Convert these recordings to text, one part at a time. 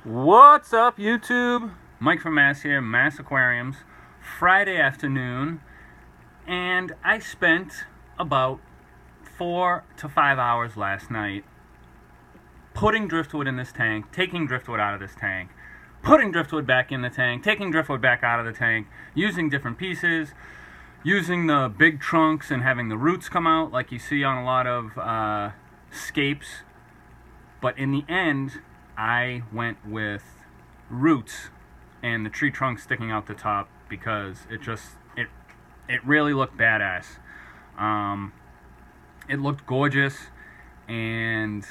What's up, YouTube? Mike from Mass here, Mass Aquariums. Friday afternoon, and I spent about 4 to 5 hours last night putting driftwood in this tank, taking driftwood out of this tank, putting driftwood back in the tank, taking driftwood back out of the tank, using different pieces, using the big trunks and having the roots come out like you see on a lot of scapes. But in the end, I went with roots and the tree trunk sticking out the top because it really looked badass. It looked gorgeous, and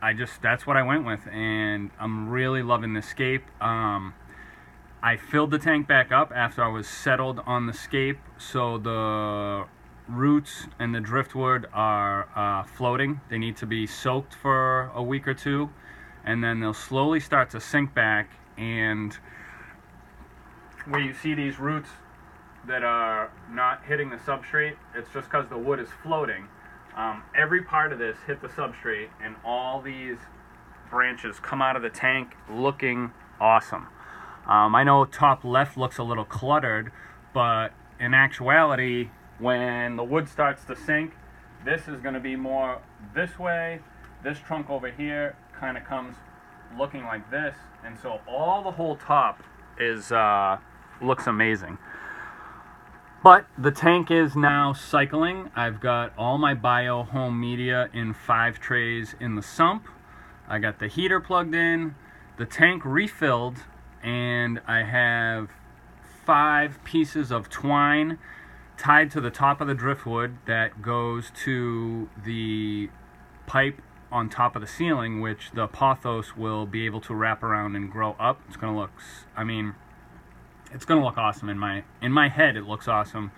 that's what I went with, and I'm really loving the scape. I filled the tank back up after I was settled on the scape, so the roots and the driftwood are floating. They need to be soaked for a week or two, and then they'll slowly start to sink back. And where you see these roots that are not hitting the substrate, it's just because the wood is floating. Every part of this hit the substrate, and all these branches come out of the tank looking awesome. I know top left looks a little cluttered, but in actuality, when the wood starts to sink, this is going to be more this way. This trunk over here kind of comes looking like this, and so all the whole top is looks amazing. But the tank is now cycling. I've got all my bio home media in 5 trays in the sump. I got the heater plugged in, the tank refilled, and I have 5 pieces of twine tied to the top of the driftwood that goes to the pipe on top of the ceiling, which the Pothos will be able to wrap around and grow up. It's gonna look, it's gonna look awesome in my head. It looks awesome.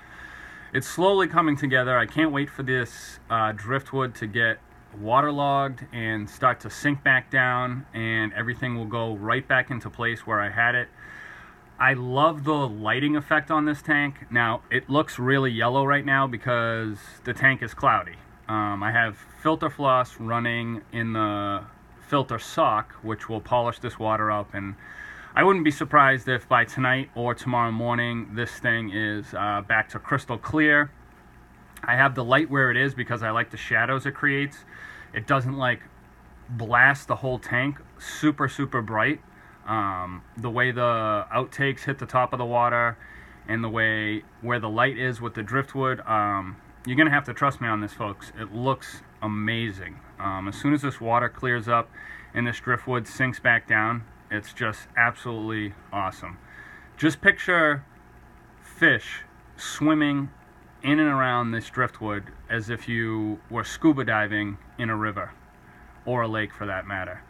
It's slowly coming together. I can't wait for this driftwood to get waterlogged and start to sink back down, and everything will go right back into place where I had it. I love the lighting effect on this tank. Now, it looks really yellow right now because the tank is cloudy. I have filter floss running in the filter sock, which will polish this water up, and I wouldn't be surprised if by tonight or tomorrow morning this thing is back to crystal clear. I have the light where it is because I like the shadows it creates. It doesn't like blast the whole tank super bright. The way the outtakes hit the top of the water, and the way where the light is with the driftwood, you're gonna have to trust me on this, folks. It looks amazing. As soon as this water clears up and this driftwood sinks back down, it's just absolutely awesome. Just picture fish swimming in and around this driftwood as if you were scuba diving in a river or a lake, for that matter.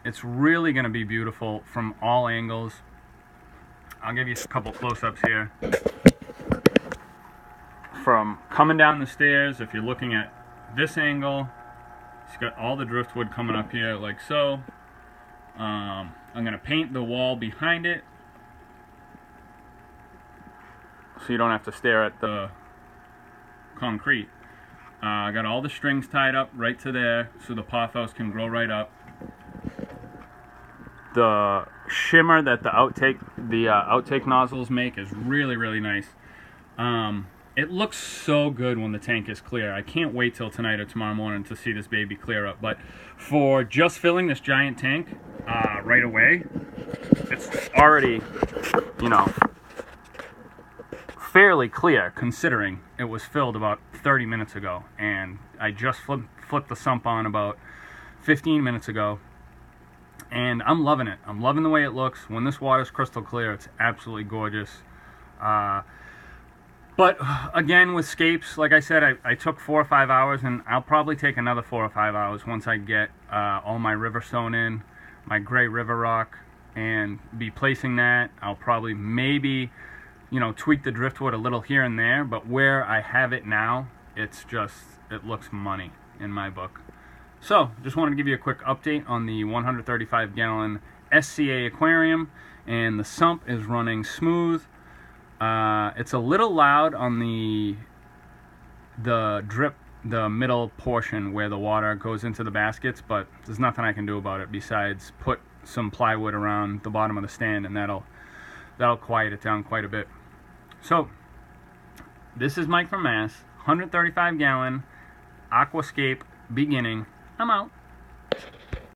It's really going to be beautiful from all angles. I'll give you a couple close-ups here. From coming down the stairs, if you're looking at this angle, it's got all the driftwood coming up here like so. I'm going to paint the wall behind it so you don't have to stare at the concrete. I got all the strings tied up right to there so the Pothos can grow right up. The shimmer that the outtake nozzles make is really nice. It looks so good when the tank is clear. I can't wait till tonight or tomorrow morning to see this baby clear up. But for just filling this giant tank right away, it's already, fairly clear considering it was filled about 30 minutes ago, and I just flipped the sump on about 15 minutes ago, and I'm loving it. I'm loving the way it looks. When this water's crystal clear, it's absolutely gorgeous. But again, with scapes, like I said, I took 4 or 5 hours, and I'll probably take another 4 or 5 hours once I get all my river stone in, my gray river rock, and be placing that. I'll probably maybe tweak the driftwood a little here and there, but where I have it now, it looks money in my book. So, just wanted to give you a quick update on the 135-gallon SCA aquarium, and the sump is running smooth. It's a little loud on the drip the middle portion where the water goes into the baskets, but there's nothing I can do about it besides put some plywood around the bottom of the stand, and that'll quiet it down quite a bit. So this is Mike from Mass, 135 gallon Aquascape beginning. I'm out.